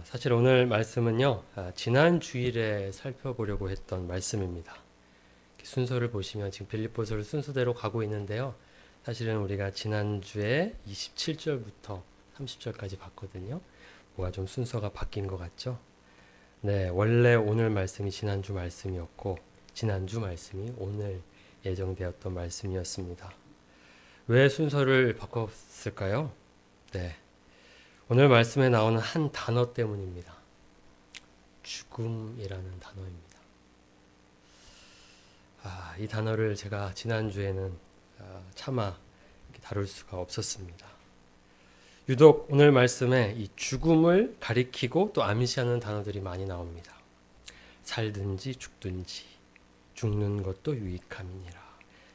사실 오늘 말씀은요, 지난 주일에 살펴보려고 했던 말씀입니다. 순서를 보시면 지금 빌립보서를 순서대로 가고 있는데요. 사실은 우리가 지난주에 27절부터 30절까지 봤거든요. 뭐가 좀 순서가 바뀐 것 같죠? 네, 원래 오늘 말씀이 지난주 말씀이었고, 지난주 말씀이 오늘 예정되었던 말씀이었습니다. 왜 순서를 바꿨을까요? 네. 오늘 말씀에 나오는 한 단어 때문입니다. 죽음이라는 단어입니다. 이 단어를 제가 지난주에는 차마 다룰 수가 없었습니다. 유독 오늘 말씀에 이 죽음을 가리키고 또 암시하는 단어들이 많이 나옵니다. 살든지 죽든지 죽는 것도 유익함이니라.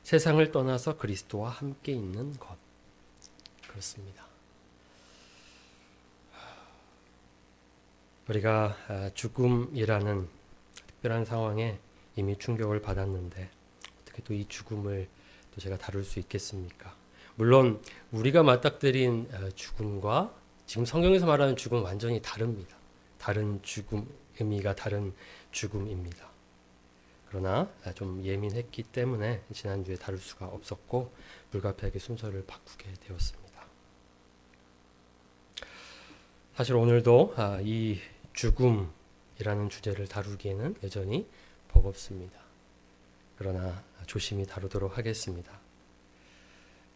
세상을 떠나서 그리스도와 함께 있는 것. 그렇습니다. 우리가 죽음이라는 특별한 상황에 이미 충격을 받았는데 어떻게 또 이 죽음을 또 제가 다룰 수 있겠습니까? 물론 우리가 맞닥뜨린 죽음과 지금 성경에서 말하는 죽음은 완전히 다릅니다. 다른 죽음, 의미가 다른 죽음입니다. 그러나 좀 예민했기 때문에 지난주에 다룰 수가 없었고 불가피하게 순서를 바꾸게 되었습니다. 사실 오늘도 이 죽음이라는 주제를 다루기에는 여전히 버겁습니다. 그러나 조심히 다루도록 하겠습니다.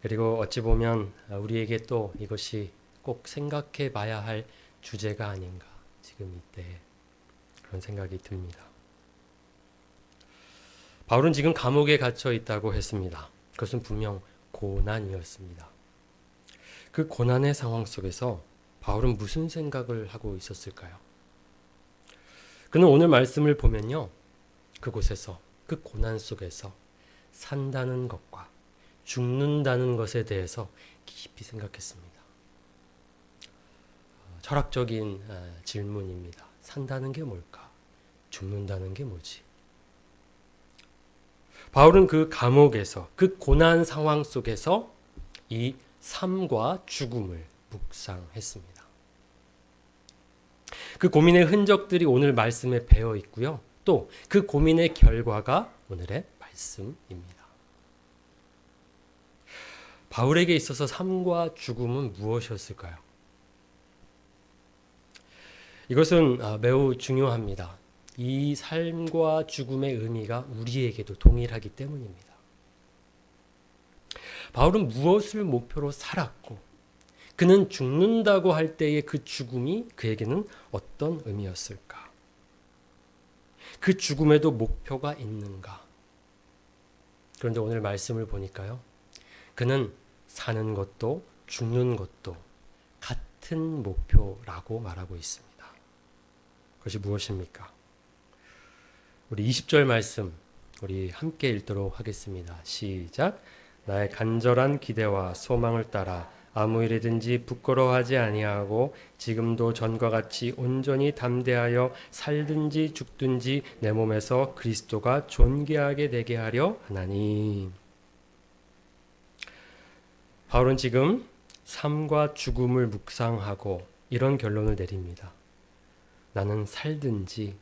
그리고 어찌 보면 우리에게 또 이것이 꼭 생각해 봐야 할 주제가 아닌가 지금 이때 그런 생각이 듭니다. 바울은 지금 감옥에 갇혀 있다고 했습니다. 그것은 분명 고난이었습니다. 그 고난의 상황 속에서 바울은 무슨 생각을 하고 있었을까요? 그는 오늘 말씀을 보면요. 그곳에서, 그 고난 속에서 산다는 것과 죽는다는 것에 대해서 깊이 생각했습니다. 철학적인 질문입니다. 산다는 게 뭘까? 죽는다는 게 뭐지? 바울은 그 감옥에서, 그 고난 상황 속에서 이 삶과 죽음을 묵상했습니다. 그 고민의 흔적들이 오늘 말씀에 배어 있고요. 또 그 고민의 결과가 오늘의 말씀입니다. 바울에게 있어서 삶과 죽음은 무엇이었을까요? 이것은 매우 중요합니다. 이 삶과 죽음의 의미가 우리에게도 동일하기 때문입니다. 바울은 무엇을 목표로 살았고 그는 죽는다고 할 때의 그 죽음이 그에게는 어떤 의미였을까? 그 죽음에도 목표가 있는가? 그런데 오늘 말씀을 보니까요. 그는 사는 것도 죽는 것도 같은 목표라고 말하고 있습니다. 그것이 무엇입니까? 우리 20절 말씀 우리 함께 읽도록 하겠습니다. 시작. 나의 간절한 기대와 소망을 따라 아무 일이든지 부끄러워하지 아니하고 지금도 전과 같이 온전히 담대하여 살든지 죽든지 내 몸에서 그리스도가 존귀하게 되게 하려 하나니. 바울은 지금 삶과 죽음을 묵상하고 이런 결론을 내립니다. 나는 살든지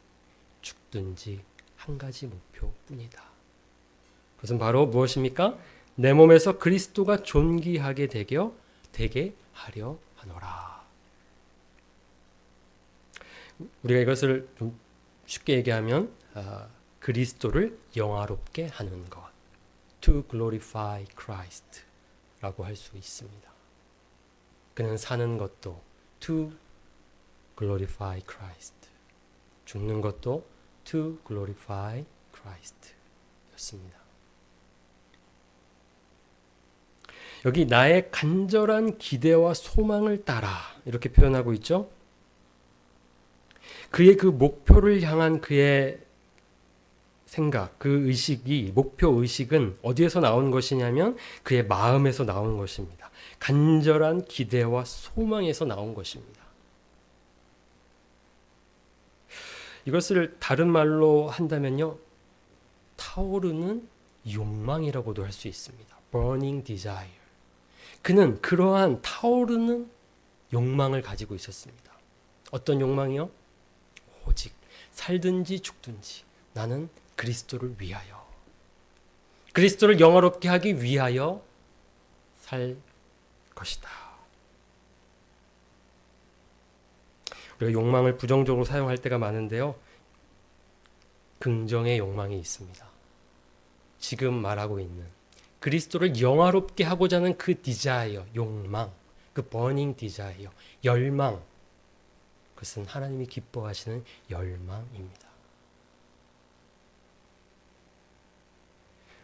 죽든지 한 가지 목표뿐이다. 그것은 바로 무엇입니까? 내 몸에서 그리스도가 존귀하게 되게 하려 하노라. 우리가 이것을 좀 쉽게 얘기하면 그리스도를 영화롭게 하는 것, to glorify Christ 라고 할 수 있습니다. 그는 사는 것도 to glorify Christ, 죽는 것도 to glorify Christ 였습니다. 여기 나의 간절한 기대와 소망을 따라 이렇게 표현하고 있죠. 그의 그 목표를 향한 그의 생각, 그 의식이, 목표 의식은 어디에서 나온 것이냐면 그의 마음에서 나온 것입니다. 간절한 기대와 소망에서 나온 것입니다. 이것을 다른 말로 한다면요. 타오르는 욕망이라고도 할 수 있습니다. burning desire. 그는 그러한 타오르는 욕망을 가지고 있었습니다. 어떤 욕망이요? 오직 살든지 죽든지 나는 그리스도를 위하여, 그리스도를 영화롭게 하기 위하여 살 것이다. 우리가 욕망을 부정적으로 사용할 때가 많은데요. 긍정의 욕망이 있습니다. 지금 말하고 있는 그리스도를 영화롭게 하고자 하는 그 디자이어, 욕망, 그 버닝 디자이어, 열망, 그것은 하나님이 기뻐하시는 열망입니다.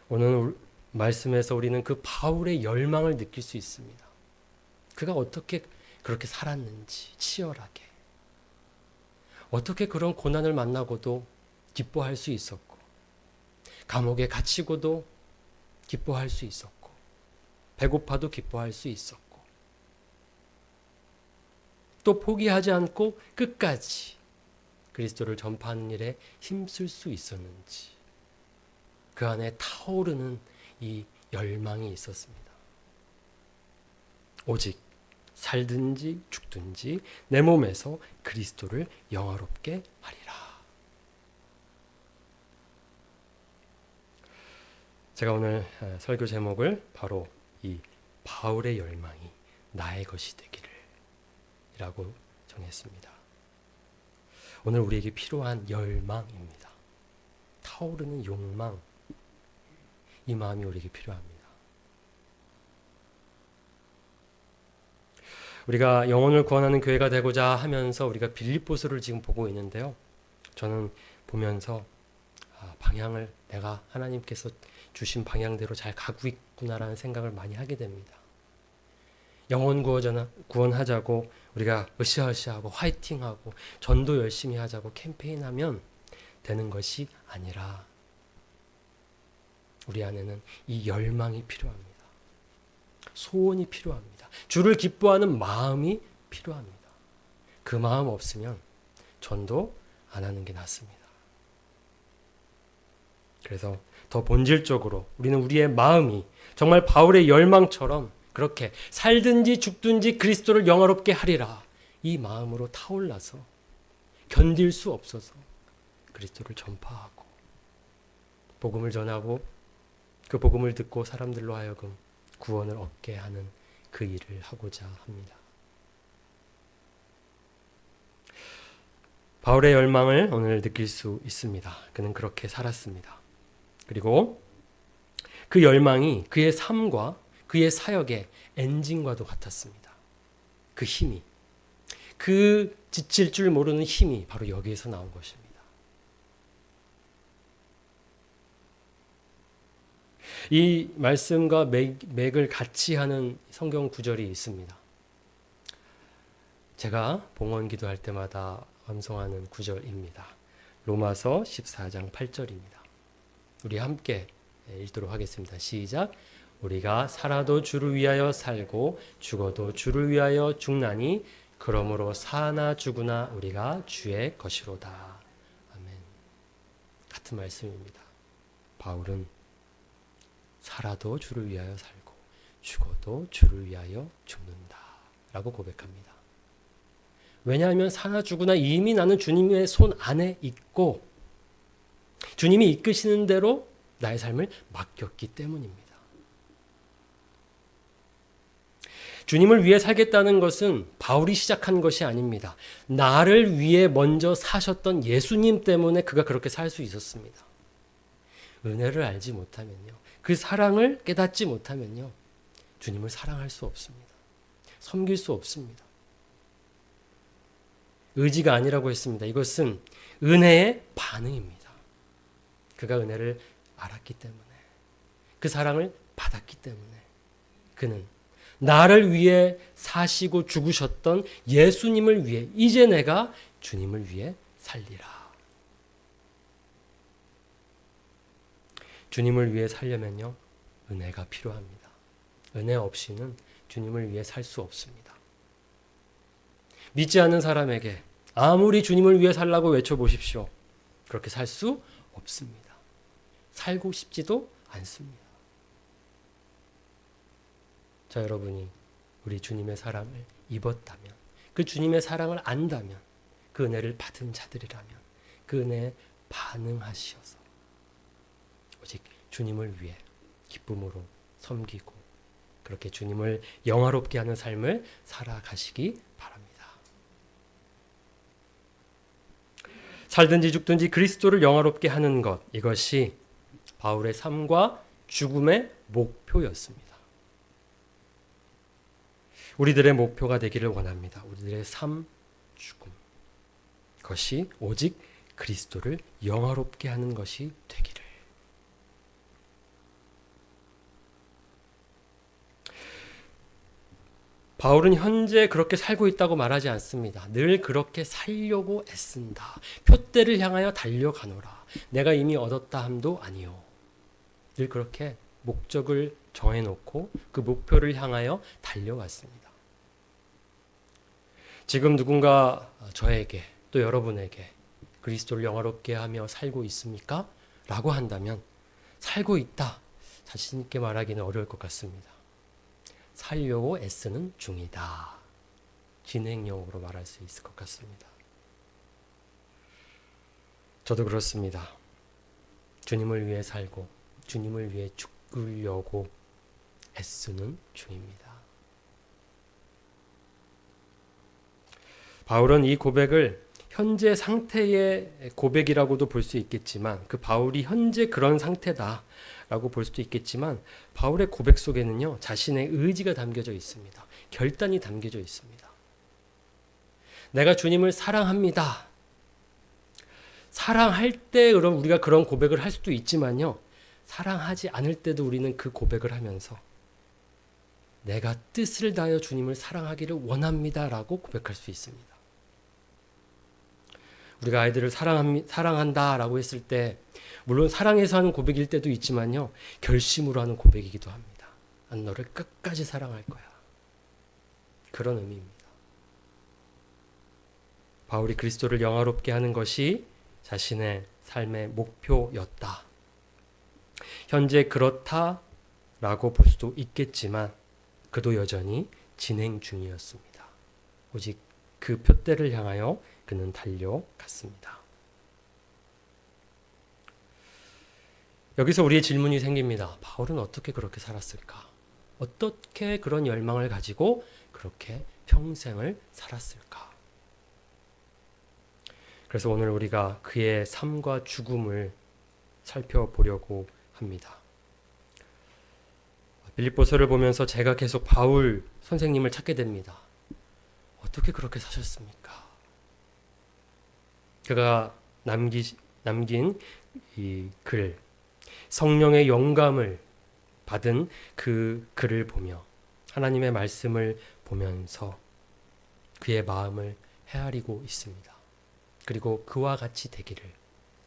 오늘 말씀에서 우리는 그 바울의 열망을 느낄 수 있습니다. 그가 어떻게 그렇게 살았는지 치열하게, 어떻게 그런 고난을 만나고도 기뻐할 수 있었고, 감옥에 갇히고도 기뻐할 수 있었고, 배고파도 기뻐할 수 있었고, 또 포기하지 않고 끝까지 그리스도를 전파하는 일에 힘쓸 수 있었는지, 그 안에 타오르는 이 열망이 있었습니다. 오직 살든지 죽든지 내 몸에서 그리스도를 영화롭게 하리라. 제가 오늘 설교 제목을 바로 이 바울의 열망이 나의 것이 되기를 이라고 정했습니다. 오늘 우리에게 필요한 열망입니다. 타오르는 욕망, 이 마음이 우리에게 필요합니다. 우리가 영혼을 구원하는 교회가 되고자 하면서 우리가 빌립보서를 지금 보고 있는데요. 저는 보면서 방향을 내가 하나님께서 주신 방향대로 잘 가고 있구나라는 생각을 많이 하게 됩니다. 영혼 구원하자고 우리가 으쌰으쌰하고 화이팅하고 전도 열심히 하자고 캠페인하면 되는 것이 아니라 우리 안에는 이 열망이 필요합니다. 소원이 필요합니다. 주를 기뻐하는 마음이 필요합니다. 그 마음 없으면 전도 안 하는 게 낫습니다. 그래서 더 본질적으로 우리는 우리의 마음이 정말 바울의 열망처럼 그렇게 살든지 죽든지 그리스도를 영화롭게 하리라, 이 마음으로 타올라서 견딜 수 없어서 그리스도를 전파하고 복음을 전하고 그 복음을 듣고 사람들로 하여금 구원을 얻게 하는 그 일을 하고자 합니다. 바울의 열망을 오늘 느낄 수 있습니다. 그는 그렇게 살았습니다. 그리고 그 열망이 그의 삶과 그의 사역의 엔진과도 같았습니다. 그 힘이, 그 지칠 줄 모르는 힘이 바로 여기에서 나온 것입니다. 이 말씀과 맥을 같이 하는 성경 구절이 있습니다. 제가 봉헌 기도할 때마다 암송하는 구절입니다. 로마서 14장 8절입니다. 우리 함께 읽도록 하겠습니다. 시작. 우리가 살아도 주를 위하여 살고 죽어도 주를 위하여 죽나니 그러므로 사나 죽으나 우리가 주의 것이로다. 아멘. 같은 말씀입니다. 바울은 살아도 주를 위하여 살고 죽어도 주를 위하여 죽는다 라고 고백합니다. 왜냐하면 사나 죽으나 이미 나는 주님의 손 안에 있고 주님이 이끄시는 대로 나의 삶을 맡겼기 때문입니다. 주님을 위해 살겠다는 것은 바울이 시작한 것이 아닙니다. 나를 위해 먼저 사셨던 예수님 때문에 그가 그렇게 살 수 있었습니다. 은혜를 알지 못하면요, 그 사랑을 깨닫지 못하면요, 주님을 사랑할 수 없습니다. 섬길 수 없습니다. 의지가 아니라고 했습니다. 이것은 은혜의 반응입니다. 그가 은혜를 알았기 때문에, 그 사랑을 받았기 때문에 그는 나를 위해 사시고 죽으셨던 예수님을 위해 이제 내가 주님을 위해 살리라. 주님을 위해 살려면요, 은혜가 필요합니다. 은혜 없이는 주님을 위해 살 수 없습니다. 믿지 않는 사람에게 아무리 주님을 위해 살라고 외쳐보십시오. 그렇게 살 수 없습니다. 살고 싶지도 않습니다. 자, 여러분이 우리 주님의 사랑을 입었다면, 그 주님의 사랑을 안다면 그 은혜를 받은 자들이라면 그 은혜에 반응하시어서 오직 주님을 위해 기쁨으로 섬기고 그렇게 주님을 영화롭게 하는 삶을 살아가시기 바랍니다. 살든지 죽든지 그리스도를 영화롭게 하는 것, 이것이 바울의 삶과 죽음의 목표였습니다. 우리들의 목표가 되기를 원합니다. 우리들의 삶, 죽음, 그것이 오직 그리스도를 영화롭게 하는 것이 되기를. 바울은 현재 그렇게 살고 있다고 말하지 않습니다. 늘 그렇게 살려고 애쓴다. 표대를 향하여 달려가노라. 내가 이미 얻었다 함도 아니요. 늘 그렇게 목적을 정해놓고 그 목표를 향하여 달려갔습니다. 지금 누군가 저에게 또 여러분에게 그리스도를 영화롭게 하며 살고 있습니까? 라고 한다면 살고 있다. 자신 있게 말하기는 어려울 것 같습니다. 살려고 애쓰는 중이다. 진행형으로 말할 수 있을 것 같습니다. 저도 그렇습니다. 주님을 위해 살고 주님을 위해 죽으려고 애쓰는 중입니다. 바울은 이 고백을 현재 상태의 고백이라고도 볼 수 있겠지만 그 바울이 현재 그런 상태다 라고 볼 수도 있겠지만 바울의 고백 속에는요 자신의 의지가 담겨져 있습니다. 결단이 담겨져 있습니다. 내가 주님을 사랑합니다. 사랑할 때 그럼 우리가 그런 고백을 할 수도 있지만요 사랑하지 않을 때도 우리는 그 고백을 하면서 내가 뜻을 다하여 주님을 사랑하기를 원합니다 라고 고백할 수 있습니다. 우리가 아이들을 사랑한다 라고 했을 때 물론 사랑해서 하는 고백일 때도 있지만요 결심으로 하는 고백이기도 합니다. 난 너를 끝까지 사랑할 거야. 그런 의미입니다. 바울이 그리스도를 영화롭게 하는 것이 자신의 삶의 목표였다. 현재 그렇다라고 볼 수도 있겠지만 그도 여전히 진행 중이었습니다. 오직 그 표대를 향하여 그는 달려갔습니다. 여기서 우리의 질문이 생깁니다. 바울은 어떻게 그렇게 살았을까? 어떻게 그런 열망을 가지고 그렇게 평생을 살았을까? 그래서 오늘 우리가 그의 삶과 죽음을 살펴보려고 합니다. 빌립보서를 보면서 제가 계속 바울 선생님을 찾게 됩니다. 어떻게 그렇게 사셨습니까? 그가 남긴 이 글, 성령의 영감을 받은 그 글을 보며 하나님의 말씀을 보면서 그의 마음을 헤아리고 있습니다. 그리고 그와 같이 되기를,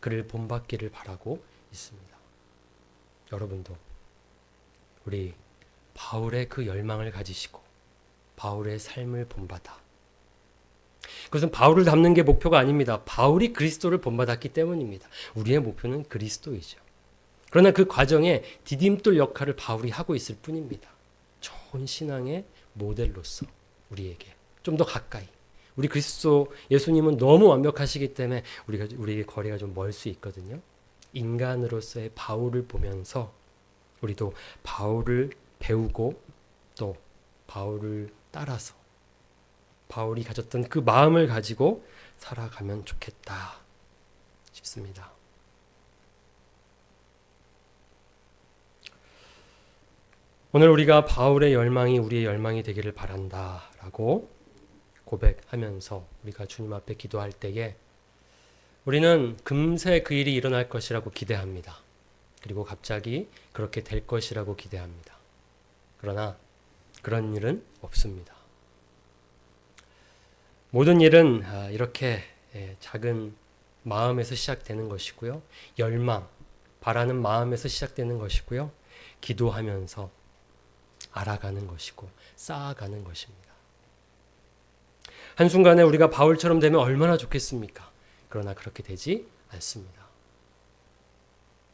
그를 본받기를 바라고 있습니다. 여러분도 우리 바울의 그 열망을 가지시고 바울의 삶을 본받아. 그것은 바울을 닮는 게 목표가 아닙니다. 바울이 그리스도를 본받았기 때문입니다. 우리의 목표는 그리스도이죠. 그러나 그 과정에 디딤돌 역할을 바울이 하고 있을 뿐입니다. 좋은 신앙의 모델로서 우리에게 좀 더 가까이. 우리 그리스도 예수님은 너무 완벽하시기 때문에 우리 거리가 좀 멀 수 있거든요. 인간으로서의 바울을 보면서 우리도 바울을 배우고 또 바울을 따라서 바울이 가졌던 그 마음을 가지고 살아가면 좋겠다 싶습니다. 오늘 우리가 바울의 열망이 우리의 열망이 되기를 바란다라고 고백하면서 우리가 주님 앞에 기도할 때에 우리는 금세 그 일이 일어날 것이라고 기대합니다. 그리고 갑자기 그렇게 될 것이라고 기대합니다. 그러나 그런 일은 없습니다. 모든 일은 이렇게 작은 마음에서 시작되는 것이고요. 열망, 바라는 마음에서 시작되는 것이고요. 기도하면서 알아가는 것이고 쌓아가는 것입니다. 한순간에 우리가 바울처럼 되면 얼마나 좋겠습니까? 그러나 그렇게 되지 않습니다.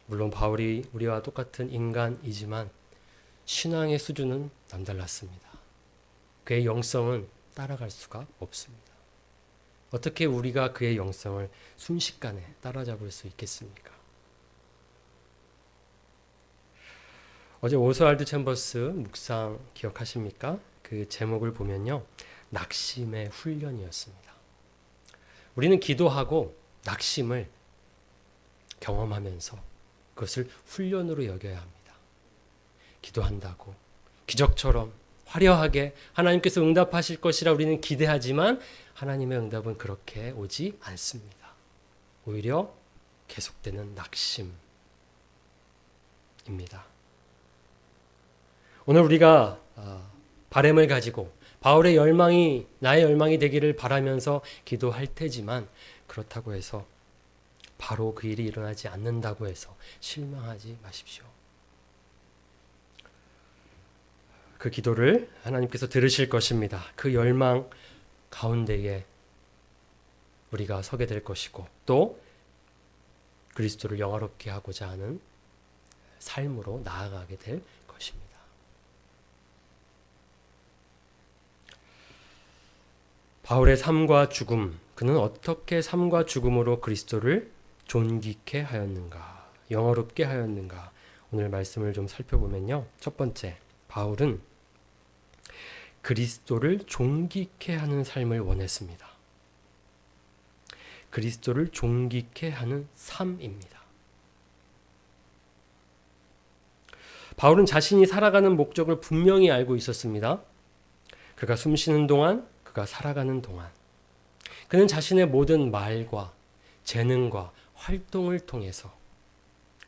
물론 바울이 우리와 똑같은 인간이지만 신앙의 수준은 남달랐습니다. 그의 영성은 따라갈 수가 없습니다. 어떻게 우리가 그의 영성을 순식간에 따라잡을 수 있겠습니까? 어제 오스왈드 챔버스 묵상 기억하십니까? 그 제목을 보면요. 낙심의 훈련이었습니다. 우리는 기도하고 낙심을 경험하면서 그것을 훈련으로 여겨야 합니다. 기도한다고 기적처럼 화려하게 하나님께서 응답하실 것이라 우리는 기대하지만 하나님의 응답은 그렇게 오지 않습니다. 오히려 계속되는 낙심입니다. 오늘 우리가 바램을 가지고 바울의 열망이 나의 열망이 되기를 바라면서 기도할 테지만 그렇다고 해서 바로 그 일이 일어나지 않는다고 해서 실망하지 마십시오. 그 기도를 하나님께서 들으실 것입니다. 그 열망 가운데에 우리가 서게 될 것이고 또 그리스도를 영화롭게 하고자 하는 삶으로 나아가게 될 것입니다. 바울의 삶과 죽음, 그는 어떻게 삶과 죽음으로 그리스도를 존귀케 하였는가, 영화롭게 하였는가. 오늘 말씀을 좀 살펴보면요. 첫 번째, 바울은 그리스도를 존귀케 하는 삶을 원했습니다. 그리스도를 존귀케 하는 삶입니다. 바울은 자신이 살아가는 목적을 분명히 알고 있었습니다. 그가 숨쉬는 동안, 그가 살아가는 동안 그는 자신의 모든 말과 재능과 활동을 통해서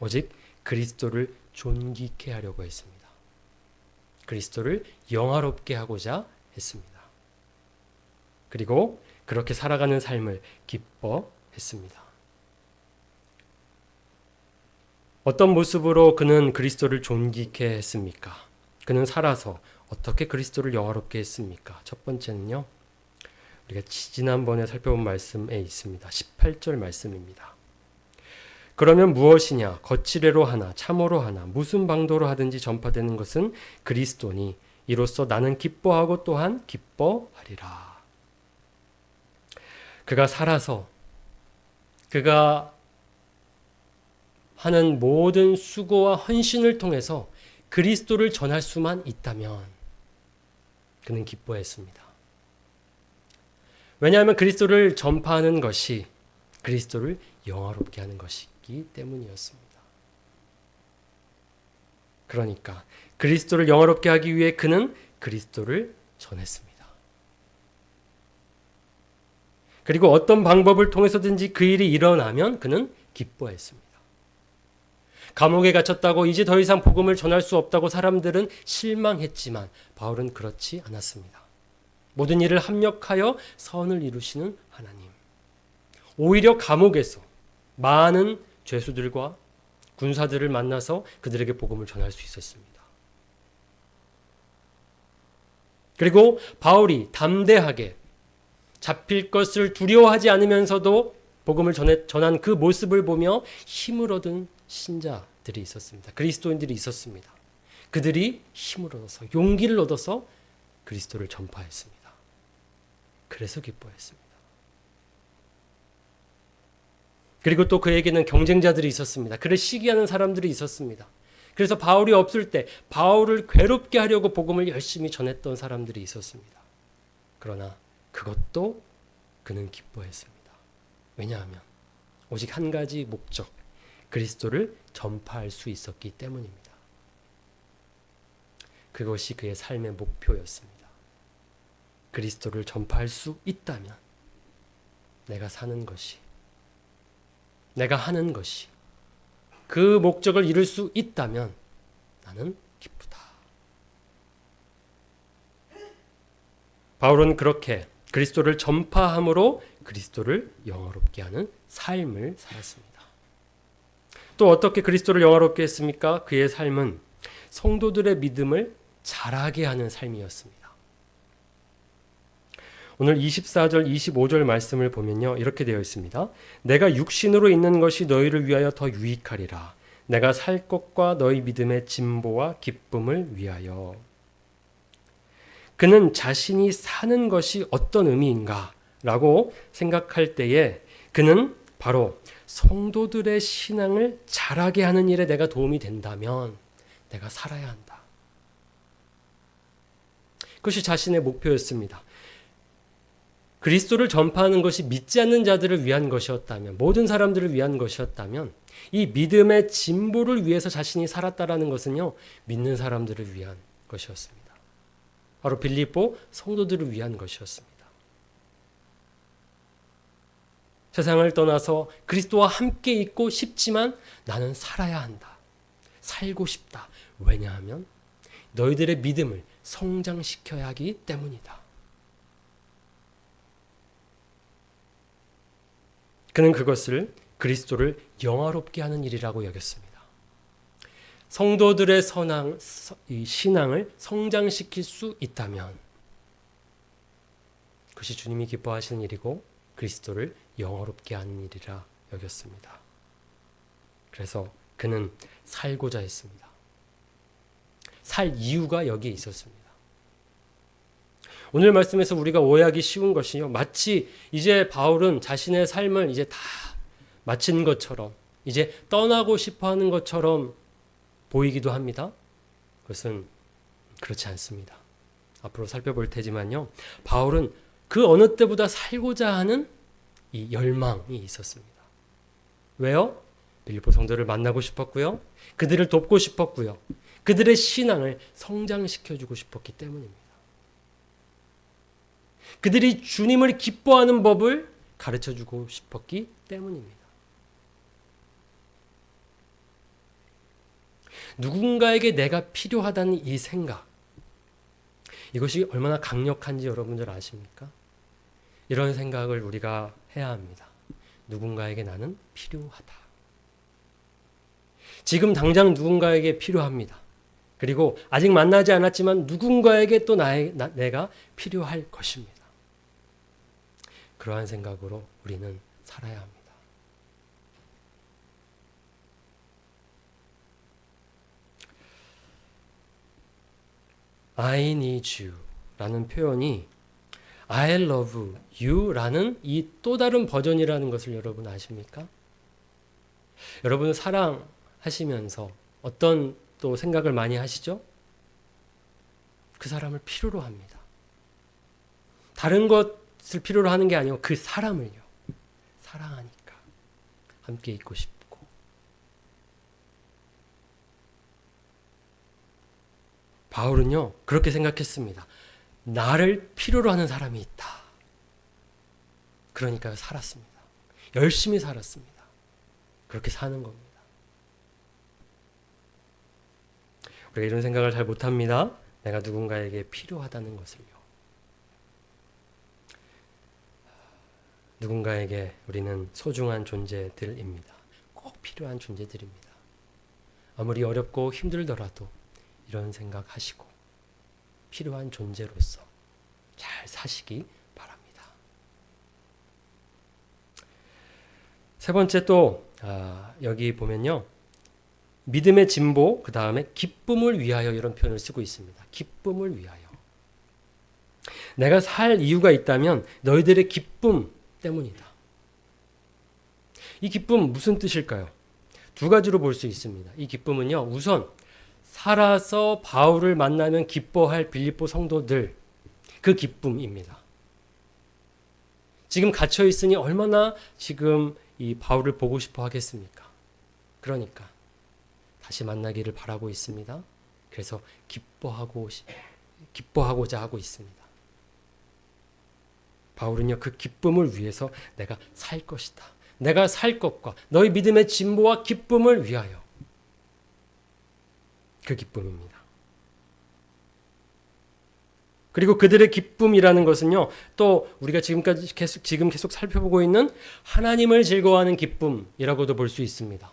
오직 그리스도를 존귀케 하려고 했습니다. 그리스도를 영화롭게 하고자 했습니다. 그리고 그렇게 살아가는 삶을 기뻐했습니다. 어떤 모습으로 그는 그리스도를 존귀케 했습니까? 그는 살아서 어떻게 그리스도를 영화롭게 했습니까? 첫 번째는요. 우리가 지난번에 살펴본 말씀에 있습니다. 18절 말씀입니다. 그러면 무엇이냐? 거칠애로 하나 참으로 하나 무슨 방도로 하든지 전파되는 것은 그리스도니 이로써 나는 기뻐하고 또한 기뻐하리라. 그가 살아서 그가 하는 모든 수고와 헌신을 통해서 그리스도를 전할 수만 있다면 그는 기뻐했습니다. 왜냐하면 그리스도를 전파하는 것이 그리스도를 영화롭게 하는 것이기 때문이었습니다. 그러니까 그리스도를 영화롭게 하기 위해 그는 그리스도를 전했습니다. 그리고 어떤 방법을 통해서든지 그 일이 일어나면 그는 기뻐했습니다. 감옥에 갇혔다고 이제 더 이상 복음을 전할 수 없다고 사람들은 실망했지만 바울은 그렇지 않았습니다. 모든 일을 합력하여 선을 이루시는 하나님. 오히려 감옥에서 많은 죄수들과 군사들을 만나서 그들에게 복음을 전할 수 있었습니다. 그리고 바울이 담대하게 잡힐 것을 두려워하지 않으면서도 복음을 전한 그 모습을 보며 힘을 얻은 신자들이 있었습니다. 그리스도인들이 있었습니다. 그들이 힘을 얻어서 용기를 얻어서 그리스도를 전파했습니다. 그래서 기뻐했습니다. 그리고 또 그에게는 경쟁자들이 있었습니다. 그를 시기하는 사람들이 있었습니다. 그래서 바울이 없을 때 바울을 괴롭게 하려고 복음을 열심히 전했던 사람들이 있었습니다. 그러나 그것도 그는 기뻐했습니다. 왜냐하면 오직 한 가지 목적, 그리스도를 전파할 수 있었기 때문입니다. 그것이 그의 삶의 목표였습니다. 그리스도를 전파할 수 있다면 내가 사는 것이, 내가 하는 것이, 그 목적을 이룰 수 있다면 나는 기쁘다. 바울은 그렇게 그리스도를 전파함으로 그리스도를 영화롭게 하는 삶을 살았습니다. 또 어떻게 그리스도를 영화롭게 했습니까? 그의 삶은 성도들의 믿음을 자라게 하는 삶이었습니다. 오늘 24절, 25절 말씀을 보면요. 이렇게 되어 있습니다. 내가 육신으로 있는 것이 너희를 위하여 더 유익하리라. 내가 살 것과 너희 믿음의 진보와 기쁨을 위하여. 그는 자신이 사는 것이 어떤 의미인가 라고 생각할 때에 그는 바로 성도들의 신앙을 자라게 하는 일에 내가 도움이 된다면 내가 살아야 한다. 그것이 자신의 목표였습니다. 그리스도를 전파하는 것이 믿지 않는 자들을 위한 것이었다면, 모든 사람들을 위한 것이었다면, 이 믿음의 진보를 위해서 자신이 살았다라는 것은요, 믿는 사람들을 위한 것이었습니다. 바로 빌립보 성도들을 위한 것이었습니다. 세상을 떠나서 그리스도와 함께 있고 싶지만 나는 살아야 한다. 살고 싶다. 왜냐하면 너희들의 믿음을 성장시켜야 하기 때문이다. 그는 그것을 그리스도를 영화롭게 하는 일이라고 여겼습니다. 성도들의 신앙을 성장시킬 수 있다면 그것이 주님이 기뻐하시는 일이고 그리스도를 영화롭게 하는 일이라 여겼습니다. 그래서 그는 살고자 했습니다. 살 이유가 여기에 있었습니다. 오늘 말씀에서 우리가 오해하기 쉬운 것이요, 마치 이제 바울은 자신의 삶을 이제 다 마친 것처럼, 이제 떠나고 싶어 하는 것처럼 보이기도 합니다. 그것은 그렇지 않습니다. 앞으로 살펴볼 테지만요, 바울은 그 어느 때보다 살고자 하는 이 열망이 있었습니다. 왜요? 빌립보 성도를 만나고 싶었고요, 그들을 돕고 싶었고요, 그들의 신앙을 성장시켜주고 싶었기 때문입니다. 그들이 주님을 기뻐하는 법을 가르쳐주고 싶었기 때문입니다. 누군가에게 내가 필요하다는 이 생각, 이것이 얼마나 강력한지 여러분들 아십니까? 이런 생각을 우리가 해야 합니다. 누군가에게 나는 필요하다. 지금 당장 누군가에게 필요합니다. 그리고 아직 만나지 않았지만 누군가에게 또 내가 필요할 것입니다. 그러한 생각으로 우리는 살아야 합니다. I need you 라는 표현이 I love you 라는 이 또 다른 버전이라는 것을 여러분 아십니까? 여러분 사랑하시면서 어떤 또 생각을 많이 하시죠? 그 사람을 필요로 합니다. 다른 것을 필요로 하는 게 아니고 그 사람을요. 사랑하니까 함께 있고 싶고. 바울은요, 그렇게 생각했습니다. 나를 필요로 하는 사람이 있다. 그러니까 살았습니다. 열심히 살았습니다. 그렇게 사는 겁니다. 우리가 이런 생각을 잘 못합니다. 내가 누군가에게 필요하다는 것을요. 누군가에게 우리는 소중한 존재들입니다. 꼭 필요한 존재들입니다. 아무리 어렵고 힘들더라도 이런 생각하시고 필요한 존재로서 잘 사시기 바랍니다. 세 번째 또 여기 보면요, 믿음의 진보, 그 다음에 기쁨을 위하여 이런 표현을 쓰고 있습니다. 기쁨을 위하여. 내가 살 이유가 있다면 너희들의 기쁨 때문이다. 이 기쁨 무슨 뜻일까요? 두 가지로 볼 수 있습니다. 이 기쁨은요, 우선 살아서 바울을 만나면 기뻐할 빌립보 성도들, 그 기쁨입니다. 지금 갇혀 있으니 얼마나 지금 이 바울을 보고 싶어 하겠습니까? 그러니까 다시 만나기를 바라고 있습니다. 그래서 기뻐하고자 하고 있습니다. 바울은요, 그 기쁨을 위해서 내가 살 것이다. 내가 살 것과 너희 믿음의 진보와 기쁨을 위하여. 그 기쁨입니다. 그리고 그들의 기쁨이라는 것은요, 또 우리가 지금 계속 살펴보고 있는 하나님을 즐거워하는 기쁨이라고도 볼 수 있습니다.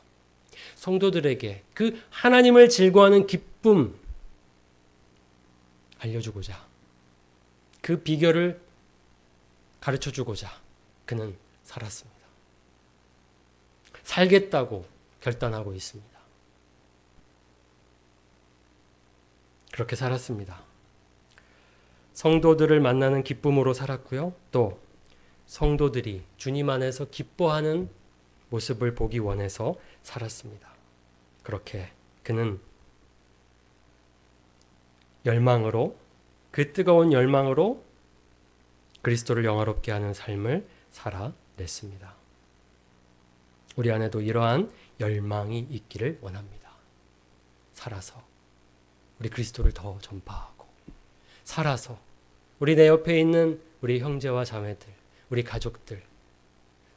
성도들에게 그 하나님을 즐거워하는 기쁨 알려주고자, 그 비결을 가르쳐주고자 그는 살았습니다. 살겠다고 결단하고 있습니다. 그렇게 살았습니다. 성도들을 만나는 기쁨으로 살았고요. 또 성도들이 주님 안에서 기뻐하는 모습을 보기 원해서 살았습니다. 그렇게 그는 열망으로, 그 뜨거운 열망으로 그리스도를 영화롭게 하는 삶을 살아냈습니다. 우리 안에도 이러한 열망이 있기를 원합니다. 살아서 우리 그리스도를 더 전파하고, 살아서 우리 내 옆에 있는 우리 형제와 자매들, 우리 가족들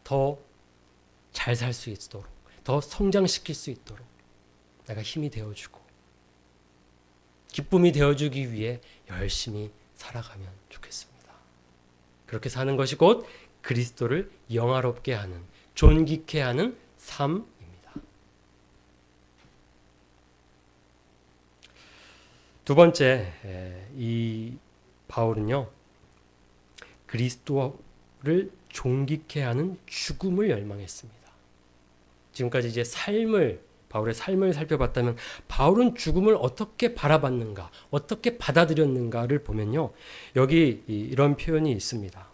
더 잘 살 수 있도록, 더 성장시킬 수 있도록 내가 힘이 되어주고 기쁨이 되어주기 위해 열심히 살아가면 좋겠습니다. 그렇게 사는 것이 곧 그리스도를 영화롭게 하는, 존귀케 하는 삶입니다. 두 번째, 이 바울은요, 그리스도를 존귀케 하는 죽음을 열망했습니다. 지금까지 이제 바울의 삶을 살펴봤다면 바울은 죽음을 어떻게 바라봤는가, 어떻게 받아들였는가를 보면요, 여기 이런 표현이 있습니다.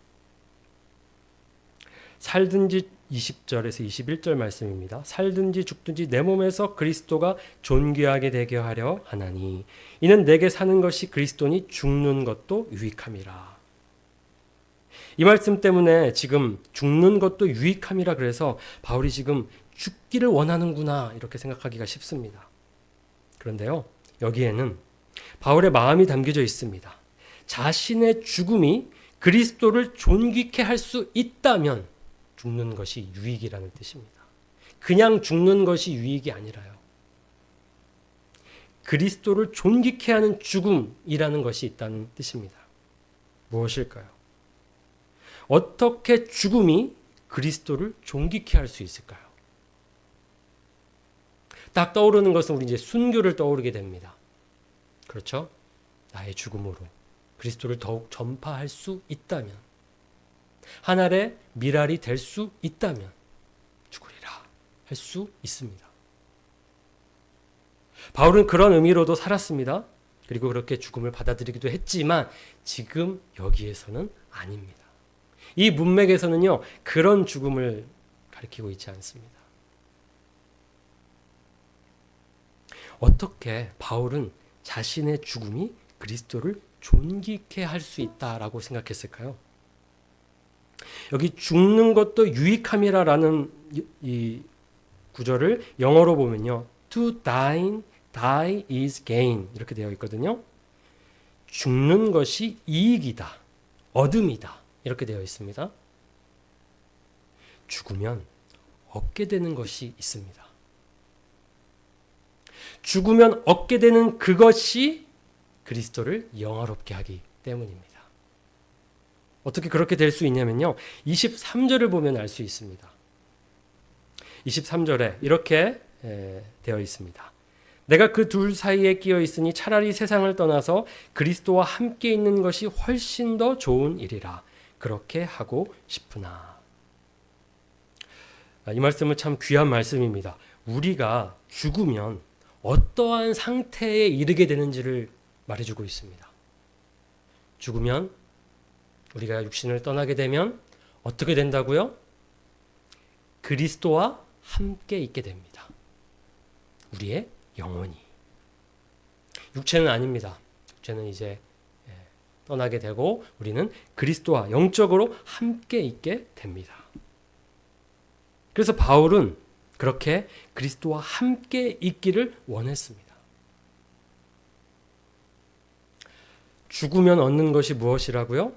살든지 20절에서 21절 말씀입니다. 살든지 죽든지 내 몸에서 그리스도가 존귀하게 되게 하려 하나니 이는 내게 사는 것이 그리스도니 죽는 것도 유익함이라. 이 말씀 때문에 지금 죽는 것도 유익함이라 그래서 바울이 지금 죽기를 원하는구나 이렇게 생각하기가 쉽습니다. 그런데요, 여기에는 바울의 마음이 담겨져 있습니다. 자신의 죽음이 그리스도를 존귀케 할 수 있다면 죽는 것이 유익이라는 뜻입니다. 그냥 죽는 것이 유익이 아니라요, 그리스도를 존귀케 하는 죽음이라는 것이 있다는 뜻입니다. 무엇일까요? 어떻게 죽음이 그리스도를 존귀케 할 수 있을까요? 딱 떠오르는 것은 우리 이제 순교를 떠오르게 됩니다. 그렇죠? 나의 죽음으로 그리스도를 더욱 전파할 수 있다면, 한 알의 밀알이 될 수 있다면 죽으리라 할 수 있습니다. 바울은 그런 의미로도 살았습니다. 그리고 그렇게 죽음을 받아들이기도 했지만 지금 여기에서는 아닙니다. 이 문맥에서는요, 그런 죽음을 가리키고 있지 않습니다. 어떻게 바울은 자신의 죽음이 그리스도를 존귀케 할 수 있다라고 생각했을까요? 여기 죽는 것도 유익함이라는 이 구절을 영어로 보면요, to die is gain 이렇게 되어 있거든요. 죽는 것이 이익이다, 얻음이다 이렇게 되어 있습니다. 죽으면 얻게 되는 것이 있습니다. 죽으면 얻게 되는 그것이 그리스도를 영화롭게 하기 때문입니다. 어떻게 그렇게 될 수 있냐면요, 23절을 보면 알 수 있습니다. 23절에 이렇게 되어 있습니다. 내가 그 둘 사이에 끼어 있으니 차라리 세상을 떠나서 그리스도와 함께 있는 것이 훨씬 더 좋은 일이라 그렇게 하고 싶으나. 이 말씀은 참 귀한 말씀입니다. 우리가 죽으면 어떠한 상태에 이르게 되는지를 말해주고 있습니다. 죽으면, 우리가 육신을 떠나게 되면 어떻게 된다고요? 그리스도와 함께 있게 됩니다. 우리의 영혼이. 육체는 아닙니다. 육체는 이제 떠나게 되고 우리는 그리스도와 영적으로 함께 있게 됩니다. 그래서 바울은 그렇게 그리스도와 함께 있기를 원했습니다. 죽으면 얻는 것이 무엇이라고요?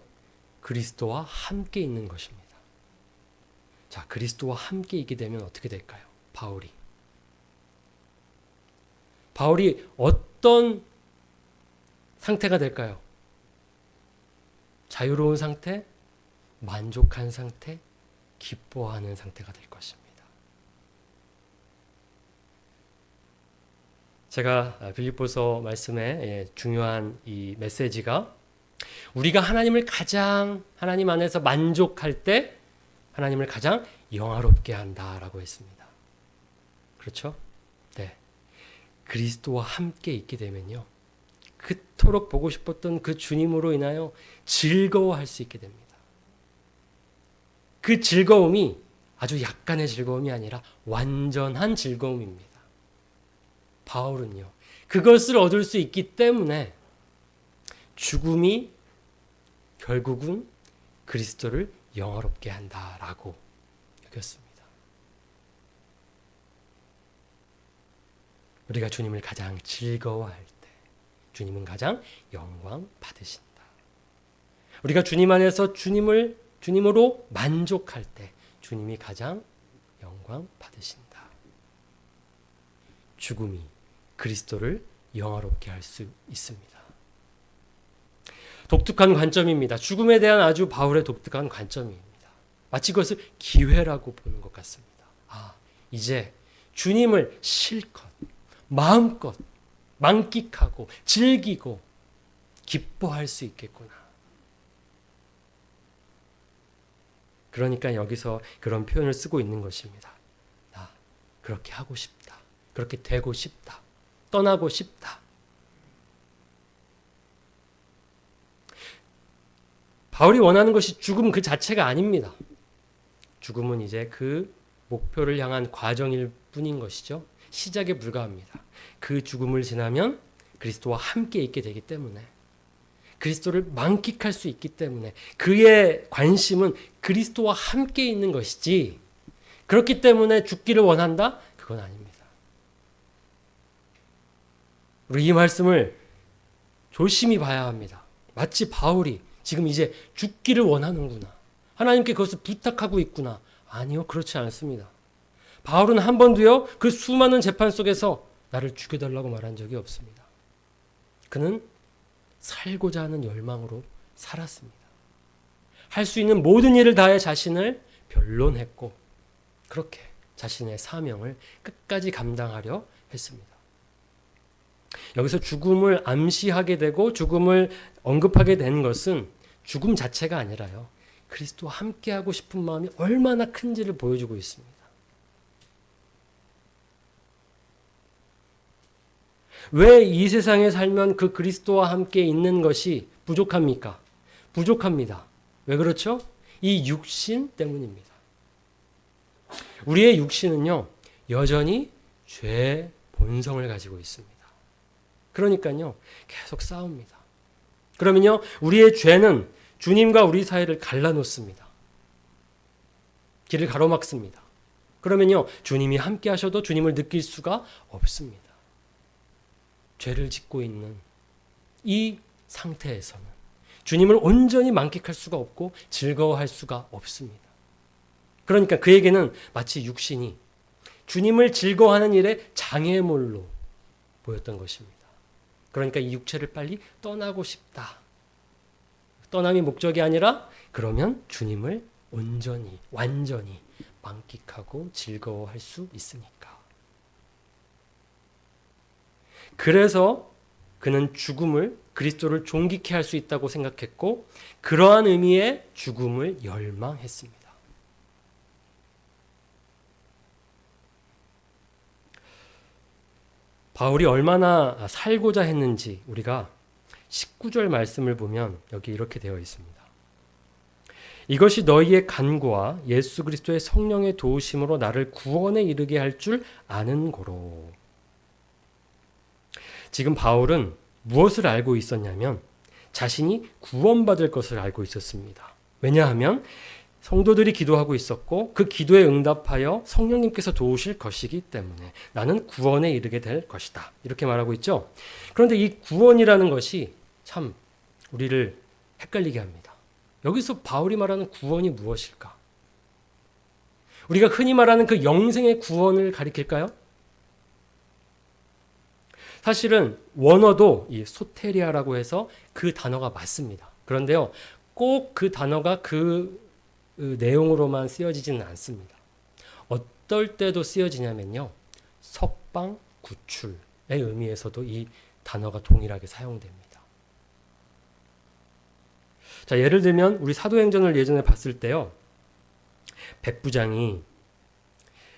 그리스도와 함께 있는 것입니다. 자, 그리스도와 함께 있게 되면 어떻게 될까요? 바울이 어떤 상태가 될까요? 자유로운 상태, 만족한 상태, 기뻐하는 상태가 될 것입니다. 제가 빌립보서 말씀의 중요한 이 메시지가 우리가 하나님 안에서 만족할 때 하나님을 가장 영화롭게 한다라고 했습니다. 그렇죠? 네. 그리스도와 함께 있게 되면요, 그토록 보고 싶었던 그 주님으로 인하여 즐거워할 수 있게 됩니다. 그 즐거움이 아주 약간의 즐거움이 아니라 완전한 즐거움입니다. 바울은요, 그것을 얻을 수 있기 때문에 죽음이 결국은 그리스도를 영화롭게 한다라고 여겼습니다. 우리가 주님을 가장 즐거워할 때 주님은 가장 영광 받으신다. 우리가 주님 안에서 주님으로 만족할 때 주님이 가장 영광 받으신다. 죽음이 그리스도를 영화롭게 할 수 있습니다. 독특한 관점입니다. 죽음에 대한 아주 바울의 독특한 관점입니다. 마치 그것을 기회라고 보는 것 같습니다. 이제 주님을 실컷 마음껏 만끽하고 즐기고 기뻐할 수 있겠구나. 그러니까 여기서 그런 표현을 쓰고 있는 것입니다. 나 그렇게 하고 싶다. 그렇게 되고 싶다. 떠나고 싶다. 바울이 원하는 것이 죽음 그 자체가 아닙니다. 죽음은 이제 그 목표를 향한 과정일 뿐인 것이죠. 시작에 불과합니다. 그 죽음을 지나면 그리스도와 함께 있게 되기 때문에, 그리스도를 만끽할 수 있기 때문에 그의 관심은 그리스도와 함께 있는 것이지, 그렇기 때문에 죽기를 원한다? 그건 아닙니다. 우리 이 말씀을 조심히 봐야 합니다. 마치 바울이 지금 이제 죽기를 원하는구나, 하나님께 그것을 부탁하고 있구나. 아니요, 그렇지 않습니다. 바울은 한 번도요 그 수많은 재판 속에서 나를 죽여달라고 말한 적이 없습니다. 그는 살고자 하는 열망으로 살았습니다. 할 수 있는 모든 일을 다해 자신을 변론했고, 그렇게 자신의 사명을 끝까지 감당하려 했습니다. 여기서 죽음을 암시하게 되고 죽음을 언급하게 된 것은 죽음 자체가 아니라요, 그리스도와 함께하고 싶은 마음이 얼마나 큰지를 보여주고 있습니다. 왜 이 세상에 살면 그 그리스도와 함께 있는 것이 부족합니까? 부족합니다. 왜 그렇죠? 이 육신 때문입니다. 우리의 육신은요, 여전히 죄의 본성을 가지고 있습니다. 그러니까요, 계속 싸웁니다. 그러면요, 우리의 죄는 주님과 우리 사이를 갈라놓습니다. 길을 가로막습니다. 그러면요, 주님이 함께 하셔도 주님을 느낄 수가 없습니다. 죄를 짓고 있는 이 상태에서는 주님을 온전히 만끽할 수가 없고 즐거워할 수가 없습니다. 그러니까 그에게는 마치 육신이 주님을 즐거워하는 일에 장애물로 보였던 것입니다. 그러니까 이 육체를 빨리 떠나고 싶다. 떠남이 목적이 아니라 그러면 주님을 온전히, 완전히 만끽하고 즐거워할 수 있으니까. 그래서 그는 죽음을, 그리스도를 존귀케 할 수 있다고 생각했고, 그러한 의미의 죽음을 열망했습니다. 바울이 얼마나 살고자 했는지 우리가 19절 말씀을 보면 여기 이렇게 되어 있습니다. 이것이 너희의 간구와 예수 그리스도의 성령의 도우심으로 나를 구원에 이르게 할 줄 아는 고로. 지금 바울은 무엇을 알고 있었냐면 자신이 구원받을 것을 알고 있었습니다. 왜냐하면 성도들이 기도하고 있었고 그 기도에 응답하여 성령님께서 도우실 것이기 때문에 나는 구원에 이르게 될 것이다. 이렇게 말하고 있죠. 그런데 이 구원이라는 것이 참 우리를 헷갈리게 합니다. 여기서 바울이 말하는 구원이 무엇일까? 우리가 흔히 말하는 그 영생의 구원을 가리킬까요? 사실은 원어도 이 소테리아라고 해서 그 단어가 맞습니다. 그런데요, 꼭 그 단어가 그 내용으로만 쓰여지지는 않습니다. 어떨 때도 쓰여지냐면요, 석방, 구출의 의미에서도 이 단어가 동일하게 사용됩니다. 자, 예를 들면 우리 사도행전을 예전에 봤을 때요, 백부장이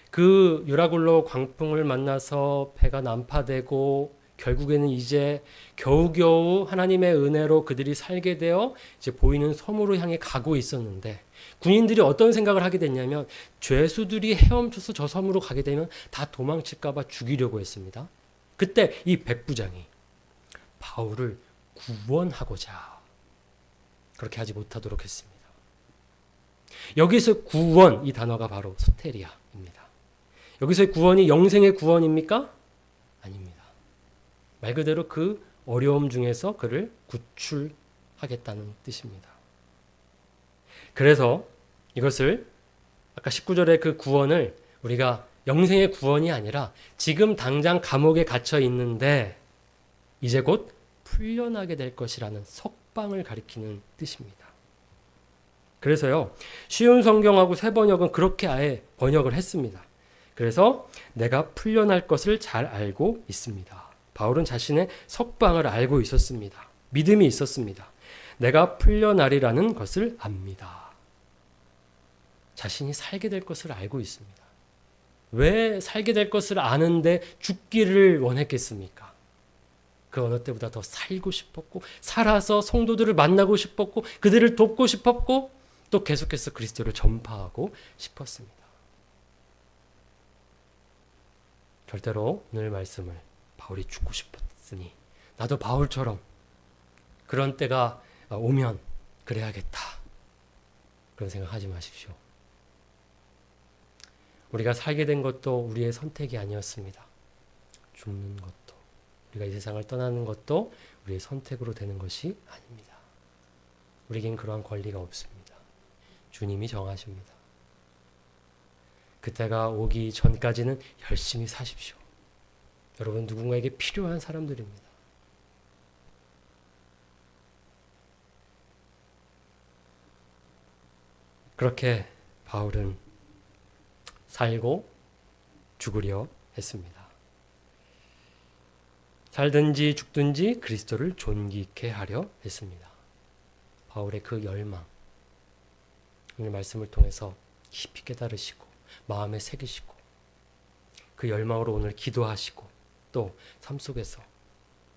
그 유라굴로 광풍을 만나서 배가 난파되고 결국에는 이제 겨우겨우 하나님의 은혜로 그들이 살게 되어 이제 보이는 섬으로 향해 가고 있었는데 군인들이 어떤 생각을 하게 됐냐면 죄수들이 헤엄쳐서 저 섬으로 가게 되면 다 도망칠까 봐 죽이려고 했습니다. 그때 이 백부장이 바울을 구원하고자 그렇게 하지 못하도록 했습니다. 여기서 구원, 이 단어가 바로 소테리아입니다. 여기서의 구원이 영생의 구원입니까? 아닙니다. 말 그대로 그 어려움 중에서 그를 구출하겠다는 뜻입니다. 그래서 이것을 아까 19절의 그 구원을 우리가 영생의 구원이 아니라 지금 당장 감옥에 갇혀 있는데 이제 곧 풀려나게 될 것이라는 석방을 가리키는 뜻입니다. 그래서요, 쉬운 성경하고 새 번역은 그렇게 아예 번역을 했습니다. 그래서 내가 풀려날 것을 잘 알고 있습니다. 바울은 자신의 석방을 알고 있었습니다. 믿음이 있었습니다. 내가 풀려나리라는 것을 압니다. 자신이 살게 될 것을 알고 있습니다. 왜 살게 될 것을 아는데 죽기를 원했겠습니까? 그 어느 때보다 더 살고 싶었고, 살아서 성도들을 만나고 싶었고, 그들을 돕고 싶었고, 또 계속해서 그리스도를 전파하고 싶었습니다. 절대로 오늘 말씀을 바울이 죽고 싶었으니 나도 바울처럼 그런 때가 오면 그래야겠다, 그런 생각하지 마십시오. 우리가 살게 된 것도 우리의 선택이 아니었습니다. 죽는 것도, 우리가 이 세상을 떠나는 것도 우리의 선택으로 되는 것이 아닙니다. 우리에겐 그러한 권리가 없습니다. 주님이 정하십니다. 그때가 오기 전까지는 열심히 사십시오. 여러분, 누군가에게 필요한 사람들입니다. 그렇게 바울은 살고 죽으려 했습니다. 살든지 죽든지 그리스도를 존귀케 하려 했습니다. 바울의 그 열망, 오늘 말씀을 통해서 깊이 깨달으시고 마음에 새기시고 그 열망으로 오늘 기도하시고 또 삶 속에서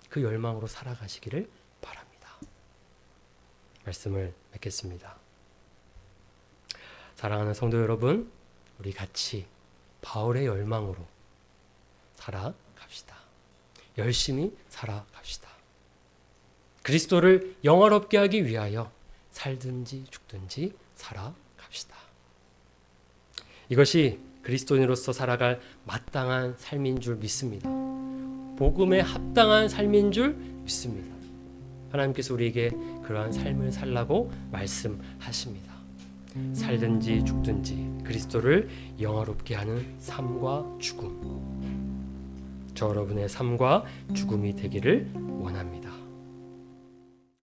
그 열망으로 살아가시기를 바랍니다. 말씀을 맺겠습니다. 사랑하는 성도 여러분, 우리 같이 바울의 열망으로 살아갑시다. 열심히 살아갑시다. 그리스도를 영화롭게 하기 위하여 살든지 죽든지 살아갑시다. 이것이 그리스도인으로서 살아갈 마땅한 삶인 줄 믿습니다. 복음에 합당한 삶인 줄 믿습니다. 하나님께서 우리에게 그러한 삶을 살라고 말씀하십니다. 살든지 죽든지 그리스도를 영화롭게 하는 삶과 죽음, 저 여러분의 삶과 죽음이 되기를